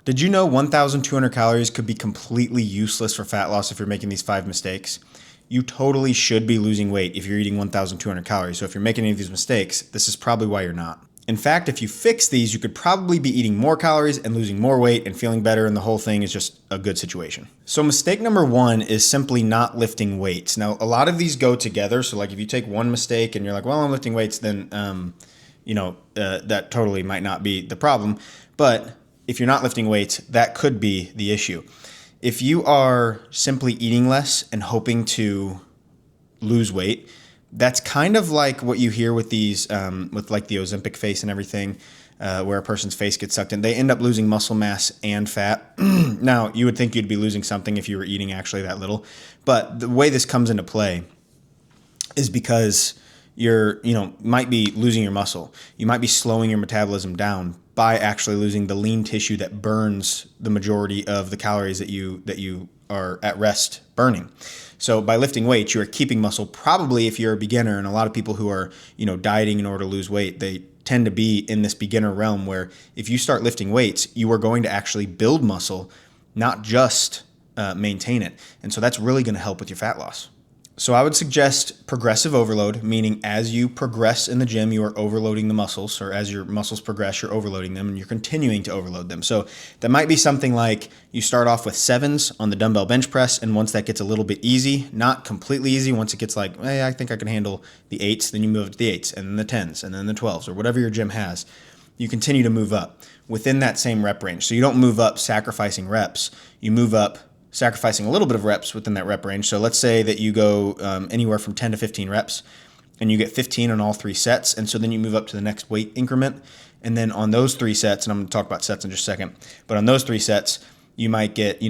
Did you know 1,200 calories could be completely useless for fat loss if you're making these 5 mistakes? You totally should be losing weight if you're eating 1,200 calories. So if you're making any of these mistakes, this is probably why you're not. In fact, if you fix these, you could probably be eating more calories and losing more weight and feeling better, and the whole thing is just a good situation. So mistake number 1 is simply not lifting weights. Now, a lot of these go together. So like if you take one mistake and you're like, well, I'm lifting weights, then that totally might not be the problem. But if you're not lifting weights, that could be the issue. If you are simply eating less and hoping to lose weight, that's kind of like what you hear with these, with like the Ozempic face and everything, where a person's face gets sucked in. They end up losing muscle mass and fat. Now, you would think you'd be losing something if you were eating actually that little. But the way this comes into play is because might be losing your muscle. You might be slowing your metabolism down by actually losing the lean tissue that burns the majority of the calories that you are at rest burning. So by lifting weights, you are keeping muscle. Probably if you're a beginner, and a lot of people who are, dieting in order to lose weight, they tend to be in this beginner realm where if you start lifting weights, you are going to actually build muscle, not just maintain it. And so that's really going to help with your fat loss. So I would suggest progressive overload, meaning as you progress in the gym, you are overloading the muscles, or as your muscles progress, you're overloading them and you're continuing to overload them. So that might be something like you start off with 7s on the dumbbell bench press, and once that gets a little bit easy, not completely easy, once it gets like, hey, I think I can handle the 8s, then you move to the 8s, and then the 10s, and then the 12s, or whatever your gym has. You continue to move up within that same rep range. So you don't move up sacrificing reps, you move up sacrificing a little bit of reps within that rep range. So let's say that you go anywhere from 10 to 15 reps and you get 15 on all 3 sets. And so then you move up to the next weight increment. And then on those 3 sets, and I'm going to talk about sets in just a second, but on those 3 sets, you might get,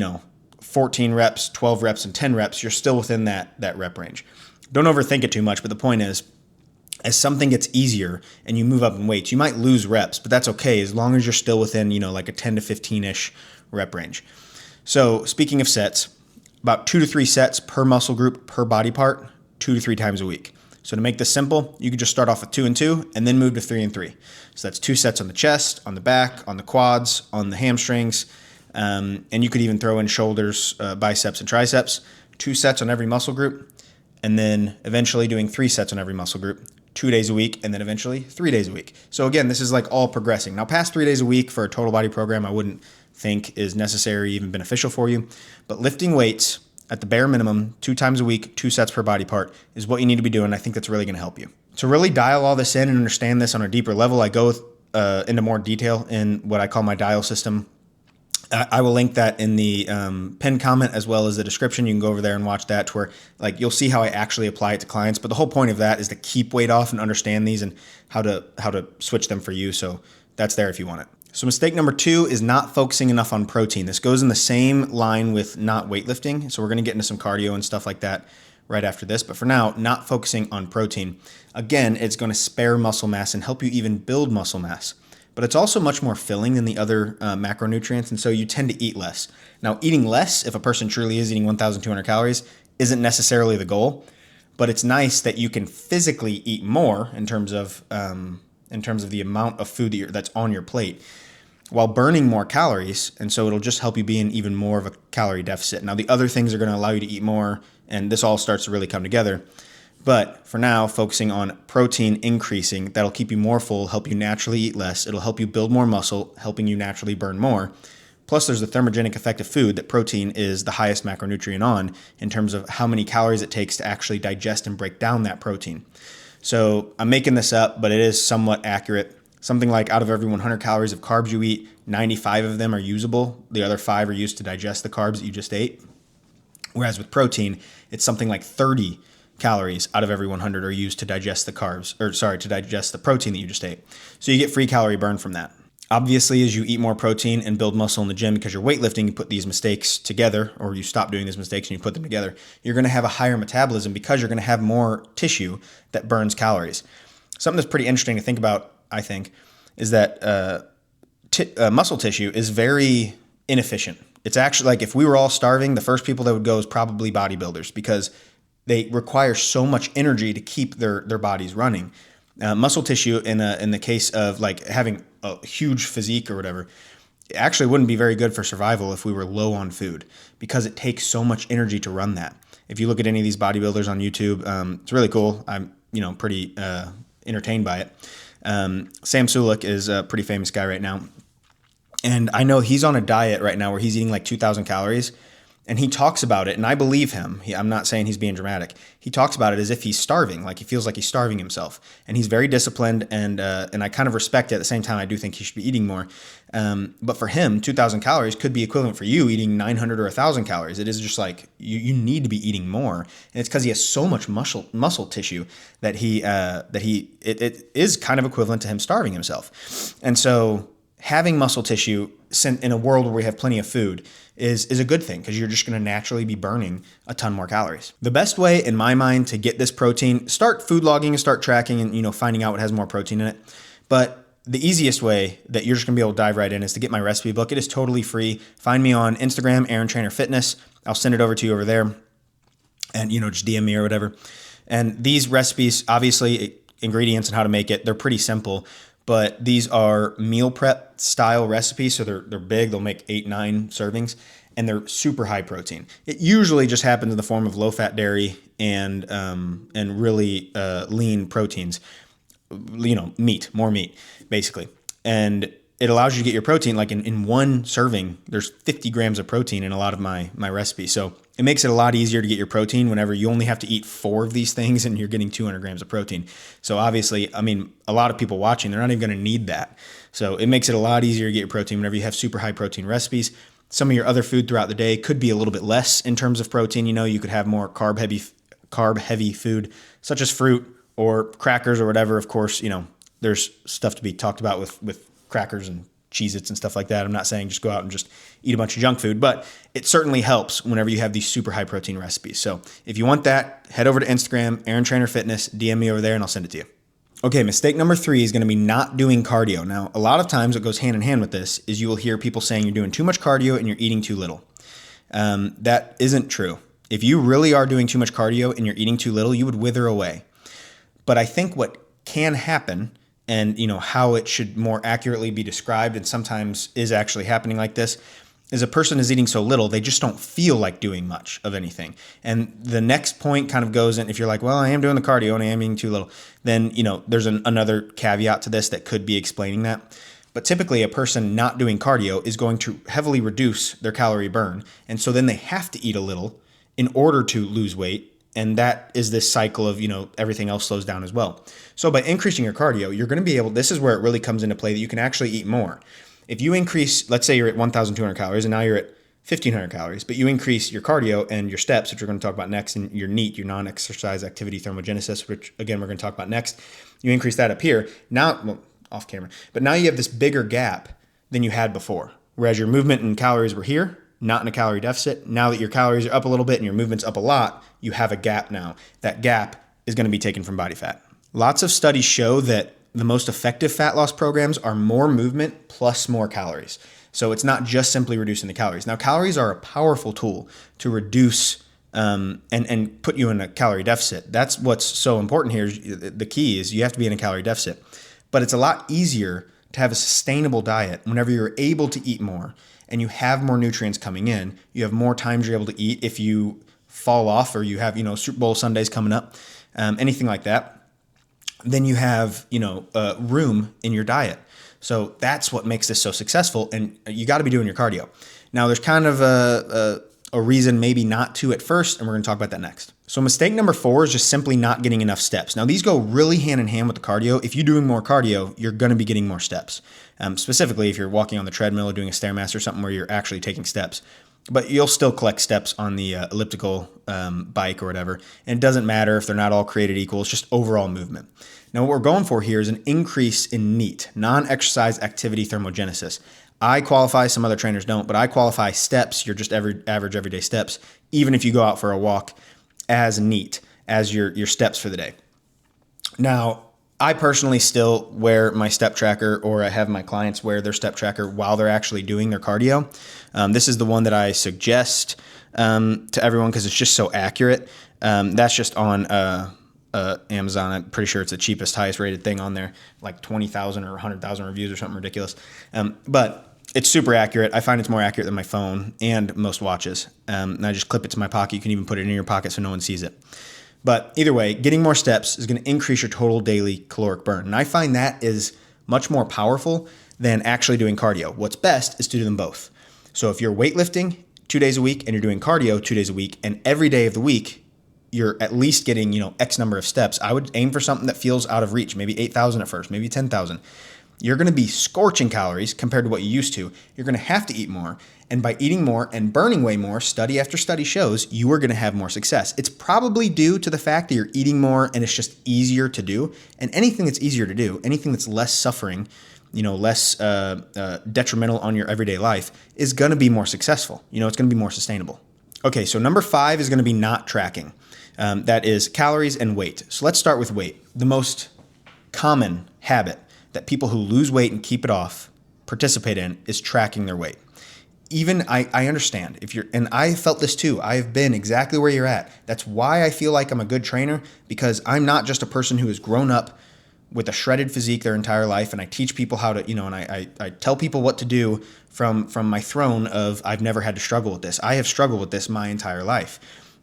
14 reps, 12 reps, and 10 reps. You're still within that rep range. Don't overthink it too much. But the point is, as something gets easier and you move up in weights, you might lose reps, but that's okay as long as you're still within, like a 10 to 15-ish rep range. So speaking of sets, about 2 to 3 sets per muscle group per body part, 2 to 3 times a week. So to make this simple, you could just start off with 2 and 2 and then move to 3 and 3. So that's 2 sets on the chest, on the back, on the quads, on the hamstrings, and you could even throw in shoulders, biceps, and triceps. 2 sets on every muscle group, and then eventually doing 3 sets on every muscle group, 2 days a week, and then eventually 3 days a week. So again, this is like all progressing. Now, past 3 days a week for a total body program, I wouldn't think is necessary, even beneficial for you. But lifting weights at the bare minimum, 2 times a week, 2 sets per body part is what you need to be doing. I think that's really going to help you. To really dial all this in and understand this on a deeper level, I go into more detail in what I call my dial system. I will link that in the pinned comment as well as the description. You can go over there and watch that, to where you'll see how I actually apply it to clients. But the whole point of that is to keep weight off and understand these and how to switch them for you. So that's there if you want it. So mistake number 2 is not focusing enough on protein. This goes in the same line with not weightlifting. So we're going to get into some cardio and stuff like that right after this. But for now, not focusing on protein. Again, it's going to spare muscle mass and help you even build muscle mass. But it's also much more filling than the other macronutrients, and so you tend to eat less. Now, eating less, if a person truly is eating 1,200 calories, isn't necessarily the goal, but it's nice that you can physically eat more in terms of the amount of food that's on your plate, while burning more calories, and so it'll just help you be in even more of a calorie deficit. Now, the other things are going to allow you to eat more, and this all starts to really come together. But for now, focusing on protein increasing, that'll keep you more full, help you naturally eat less. It'll help you build more muscle, helping you naturally burn more. Plus, there's the thermogenic effect of food that protein is the highest macronutrient on in terms of how many calories it takes to actually digest and break down that protein. So I'm making this up, but it is somewhat accurate. Something like out of every 100 calories of carbs you eat, 95 of them are usable. The other 5 are used to digest the carbs that you just ate. Whereas with protein, it's something like 30 calories out of every 100 are used to digest the to digest the protein that you just ate. So you get free calorie burn from that. Obviously, as you eat more protein and build muscle in the gym because you're weightlifting, you put these mistakes together, or you stop doing these mistakes and you put them together, you're going to have a higher metabolism because you're going to have more tissue that burns calories. Something that's pretty interesting to think about, I think, is that muscle tissue is very inefficient. It's actually like if we were all starving, the first people that would go is probably bodybuilders because they require so much energy to keep their bodies running. Muscle tissue in the case of like having a huge physique or whatever, it actually wouldn't be very good for survival if we were low on food, because it takes so much energy to run that. If you look at any of these bodybuilders on YouTube, it's really cool. I'm, pretty entertained by it. Sam Sulek is a pretty famous guy right now. And I know he's on a diet right now where he's eating like 2,000 calories. And he talks about it, and I believe him. I'm not saying he's being dramatic. He talks about it as if he's starving, like he feels like he's starving himself. And he's very disciplined, and I kind of respect it. At the same time, I do think he should be eating more. But for him, 2,000 calories could be equivalent for you eating 900 or 1,000 calories. It is just like you need to be eating more, and it's because he has so much muscle tissue that it is kind of equivalent to him starving himself. And so having muscle tissue in a world where we have plenty of food is a good thing, because you're just going to naturally be burning a ton more calories. The best way in my mind to get this protein, start food logging and start tracking and finding out what has more protein in it. But the easiest way that you're just going to be able to dive right in is to get my recipe book. It is totally free. Find me on Instagram, Aaron Trainer Fitness. I'll send it over to you over there, and just DM me or whatever. And these recipes, obviously, ingredients and how to make it, they're pretty simple. But these are meal prep style recipes, so they're big. They'll make 8-9 servings, and they're super high protein. It usually just happens in the form of low fat dairy and really lean proteins. More meat, basically. And it allows you to get your protein, like in one serving, there's 50 grams of protein in a lot of my recipes. So it makes it a lot easier to get your protein whenever you only have to eat 4 of these things and you're getting 200 grams of protein. So obviously, a lot of people watching, they're not even going to need that. So it makes it a lot easier to get your protein whenever you have super high protein recipes. Some of your other food throughout the day could be a little bit less in terms of protein. You could have more carb heavy food, such as fruit or crackers or whatever. Of course, there's stuff to be talked about with crackers and Cheez-Its and stuff like that. I'm not saying just go out and just eat a bunch of junk food, but it certainly helps whenever you have these super high protein recipes. So if you want that, head over to Instagram, Aaron Trainer Fitness, DM me over there and I'll send it to you. Okay, mistake number 3 is going to be not doing cardio. Now, a lot of times what goes hand in hand with this is you will hear people saying you're doing too much cardio and you're eating too little. That isn't true. If you really are doing too much cardio and you're eating too little, you would wither away. But I think what can happen, and how it should more accurately be described, and sometimes is actually happening like this, is a person is eating so little, they just don't feel like doing much of anything. And the next point kind of goes in, if you're like, well, I am doing the cardio and I am eating too little, then there's another caveat to this that could be explaining that. But typically a person not doing cardio is going to heavily reduce their calorie burn. And so then they have to eat a little in order to lose weight. And that is this cycle of, everything else slows down as well. So by increasing your cardio, you're going to be able, this is where it really comes into play, that you can actually eat more. If you increase, let's say you're at 1,200 calories and now you're at 1,500 calories, but you increase your cardio and your steps, which we're going to talk about next, and your NEAT, your non-exercise activity thermogenesis, which again, we're going to talk about next. You increase that up here. Now, off camera, but now you have this bigger gap than you had before. Whereas your movement and calories were here, not in a calorie deficit. Now that your calories are up a little bit and your movement's up a lot, you have a gap now. That gap is going to be taken from body fat. Lots of studies show that the most effective fat loss programs are more movement plus more calories. So it's not just simply reducing the calories. Now, calories are a powerful tool to reduce and put you in a calorie deficit. That's what's so important here. The key is you have to be in a calorie deficit. But it's a lot easier to have a sustainable diet whenever you're able to eat more and you have more nutrients coming in. You have more times you're able to eat if you fall off or you have, Super Bowl Sundays coming up, anything like that. Then you have, room in your diet. So that's what makes this so successful. And you got to be doing your cardio. Now, there's kind of a reason maybe not to at first, and we're going to talk about that next. So mistake number 4 is just simply not getting enough steps. Now, these go really hand in hand with the cardio. If you're doing more cardio, you're going to be getting more steps. Specifically, if you're walking on the treadmill or doing a Stairmaster or something where you're actually taking steps. But you'll still collect steps on the elliptical bike or whatever. And it doesn't matter if they're not all created equal. It's just overall movement. Now, what we're going for here is an increase in NEAT, non-exercise activity thermogenesis. I qualify, some other trainers don't, but I qualify steps, your just average everyday steps, even if you go out for a walk, as NEAT, as your steps for the day. Now, I personally still wear my step tracker, or I have my clients wear their step tracker while they're actually doing their cardio. This is the one that I suggest to everyone because it's just so accurate. That's just on Amazon. I'm pretty sure it's the cheapest, highest rated thing on there, like 20,000 or 100,000 reviews or something ridiculous. But It's super accurate. I find it's more accurate than my phone and most watches. And I just clip it to my pocket. You can even put it in your pocket so no one sees it. But either way, getting more steps is going to increase your total daily caloric burn. And I find that is much more powerful than actually doing cardio. What's best is to do them both. So if you're weightlifting 2 days a week and you're doing cardio 2 days a week, and every day of the week you're at least getting, X number of steps, I would aim for something that feels out of reach, maybe 8,000 at first, maybe 10,000. You're going to be scorching calories compared to what you used to. You're going to have to eat more. And by eating more and burning way more, study after study shows you are going to have more success. It's probably due to the fact that you're eating more and it's just easier to do. And anything that's easier to do, anything that's less suffering, less detrimental on your everyday life is going to be more successful. It's going to be more sustainable. Okay, so number 5 is going to be not tracking. That is calories and weight. So let's start with weight. The most common habit that people who lose weight and keep it off participate in is tracking their weight. Even I understand and I felt this too. I've been exactly where you're at. That's why I feel like I'm a good trainer, because I'm not just a person who has grown up with a shredded physique their entire life, and I teach people how to, and I tell people what to do from my throne of I've never had to struggle with this. I have struggled with this my entire life.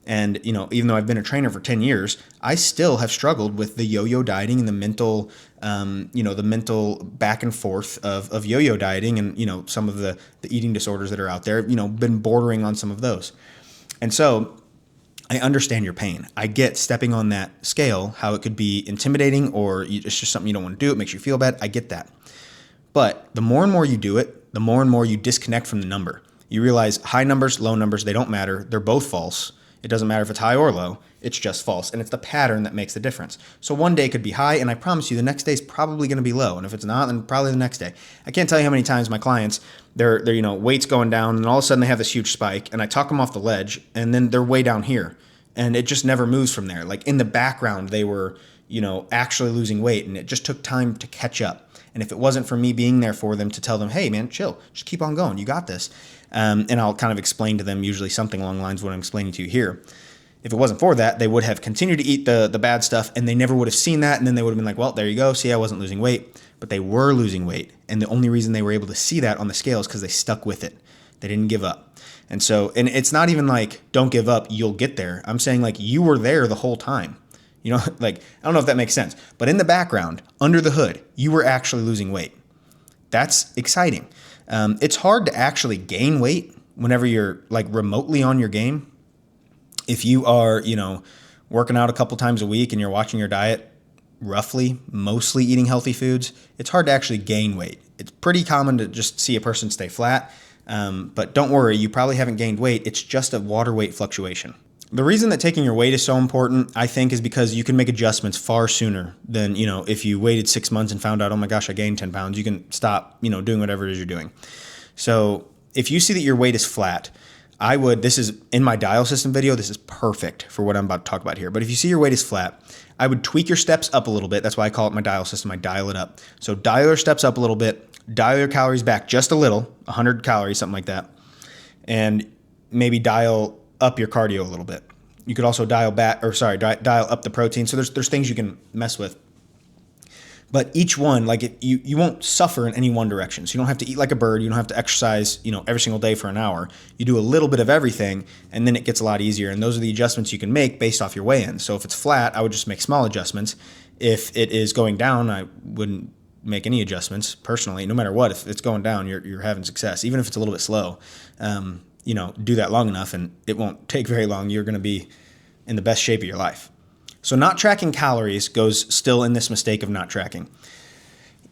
And, even though I've been a trainer for 10 years, I still have struggled with the yo-yo dieting and the mental, the mental back and forth of yo-yo dieting and, some of the eating disorders that are out there, been bordering on some of those. And so I understand your pain. I get stepping on that scale, how it could be intimidating or it's just something you don't want to do. It makes you feel bad. I get that. But the more and more you do it, the more and more you disconnect from the number. You realize high numbers, low numbers, they don't matter. They're both false. It doesn't matter if it's high or low, it's just false. And it's the pattern that makes the difference. So one day could be high, and I promise you the next day is probably going to be low. And if it's not, then probably the next day. I can't tell you how many times my clients, their weight's going down, and all of a sudden they have this huge spike, and I talk them off the ledge, and then they're way down here. And it just never moves from there. Like in the background, they were, actually losing weight, and it just took time to catch up. And if it wasn't for me being there for them to tell them, hey man, chill, just keep on going, you got this. And I'll kind of explain to them usually something along the lines of what I'm explaining to you here. If it wasn't for that, they would have continued to eat the bad stuff, and they never would have seen that. And then they would have been like, well, there you go. See, I wasn't losing weight, but they were losing weight. And the only reason they were able to see that on the scale is because they stuck with it. They didn't give up. And it's not even like, don't give up, you'll get there. I'm saying like you were there the whole time. Like, I don't know if that makes sense, but in the background, under the hood, you were actually losing weight. That's exciting. It's hard to actually gain weight whenever you're like remotely on your game. If you are, working out a couple times a week and you're watching your diet roughly, mostly eating healthy foods, it's hard to actually gain weight. It's pretty common to just see a person stay flat. But don't worry, you probably haven't gained weight. It's just a water weight fluctuation. The reason that taking your weight is so important, I think, is because you can make adjustments far sooner than, if you waited 6 months and found out, oh my gosh, I gained 10 pounds, you can stop, doing whatever it is you're doing. So if you see that your weight is flat, this is in my dial system video, this is perfect for what I'm about to talk about here. But if you see your weight is flat, I would tweak your steps up a little bit. That's why I call it my dial system. I dial it up. So dial your steps up a little bit, dial your calories back just a little, 100 calories, something like that. And maybe dial up your cardio a little bit. You could also dial up the protein. So there's things you can mess with. But each one, you won't suffer in any one direction. So you don't have to eat like a bird. You don't have to exercise, every single day for an hour. You do a little bit of everything, and then it gets a lot easier. And those are the adjustments you can make based off your weigh-in. So if it's flat, I would just make small adjustments. If it is going down, I wouldn't make any adjustments personally. No matter what, if it's going down, you're having success. Even if it's a little bit slow, do that long enough, and it won't take very long. You're going to be in the best shape of your life. So not tracking calories goes still in this mistake of not tracking.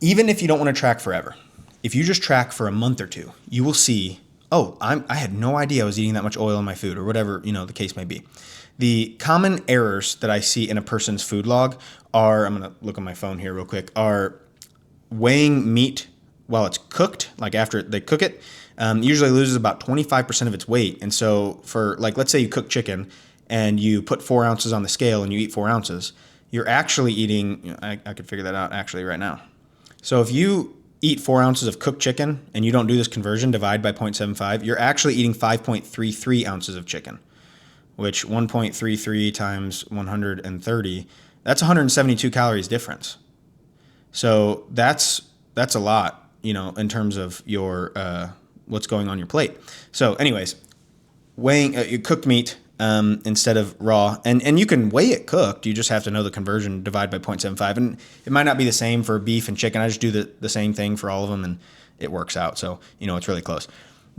Even if you don't want to track forever, if you just track for a month or two, you will see, I had no idea I was eating that much oil in my food, or whatever, the case may be. The common errors that I see in a person's food log are, I'm going to look on my phone here real quick, are weighing meat while it's cooked, like after they cook it, usually loses about 25% of its weight. And so for let's say you cook chicken and you put 4 ounces on the scale and you eat 4 ounces, you're actually eating, I could figure that out actually right now. So if you eat 4 ounces of cooked chicken and you don't do this conversion, divide by 0.75, you're actually eating 5.33 ounces of chicken, which 1.33 times 130, that's 172 calories difference. So that's a lot. in terms of your what's going on your plate. So, anyways, weighing cooked meat instead of raw, and you can weigh it cooked. You just have to know the conversion, divide by 0.75, and it might not be the same for beef and chicken. I just do the same thing for all of them, and it works out. So it's really close.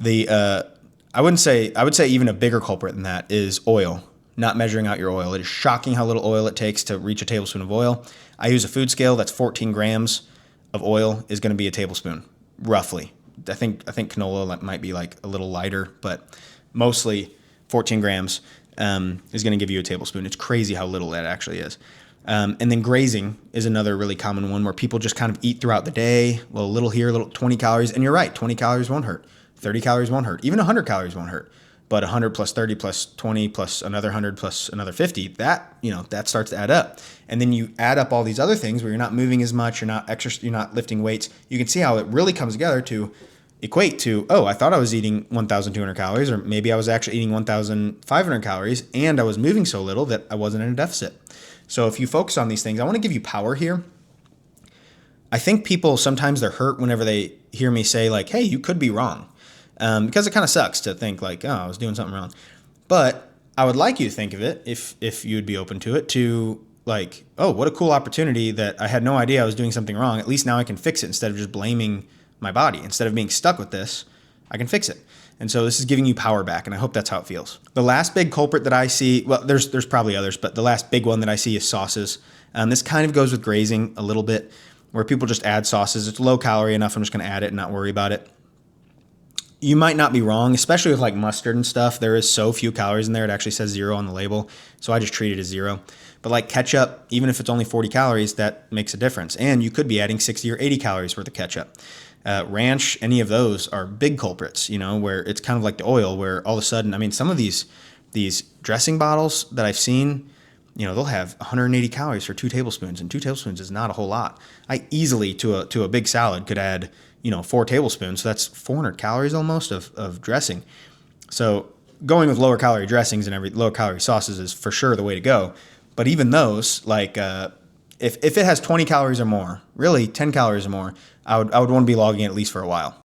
I would say even a bigger culprit than that is oil. Not measuring out your oil. It is shocking how little oil it takes to reach a tablespoon of oil. I use a food scale that's 14 grams of oil is going to be a tablespoon, roughly. I think canola might be like a little lighter, but mostly 14 grams is going to give you a tablespoon. It's crazy how little that actually is. And then grazing is another really common one where people just kind of eat throughout the day. Well, a little here, a little 20 calories. And you're right, 20 calories won't hurt. 30 calories won't hurt. Even 100 calories won't hurt. But 100 plus 30 plus 20 plus another 100 plus another 50, that starts to add up. And then you add up all these other things where you're not moving as much, you're not lifting weights. You can see how it really comes together to equate to, oh, I thought I was eating 1,200 calories, or maybe I was actually eating 1,500 calories, and I was moving so little that I wasn't in a deficit. So if you focus on these things, I want to give you power here. I think people sometimes they're hurt whenever they hear me say like, hey, you could be wrong. Because it kind of sucks to think like, oh, I was doing something wrong. But I would like you to think of it, if you'd be open to it, to like, oh, what a cool opportunity that I had no idea I was doing something wrong. At least now I can fix it instead of just blaming my body. Instead of being stuck with this, I can fix it. And so this is giving you power back, and I hope that's how it feels. The last big culprit that I see, well, there's probably others, but the last big one that I see is sauces. This kind of goes with grazing a little bit, where people just add sauces. It's low calorie enough. I'm just going to add it and not worry about it. You might not be wrong, especially with like mustard and stuff. There is so few calories in there. It actually says 0 on the label. So I just treat it as 0. But like ketchup, even if it's only 40 calories, that makes a difference. And you could be adding 60 or 80 calories worth of ketchup. Ranch, any of those are big culprits, where it's kind of like the oil, where all of a sudden, I mean, some of these dressing bottles that I've seen, they'll have 180 calories for 2 tablespoons, and 2 tablespoons is not a whole lot. I easily, to a big salad, could add 4 tablespoons. So that's 400 calories almost of dressing. So going with lower calorie dressings and lower calorie sauces is for sure the way to go. But even those, like if it has 20 calories or more, really 10 calories or more, I would want to be logging it at least for a while.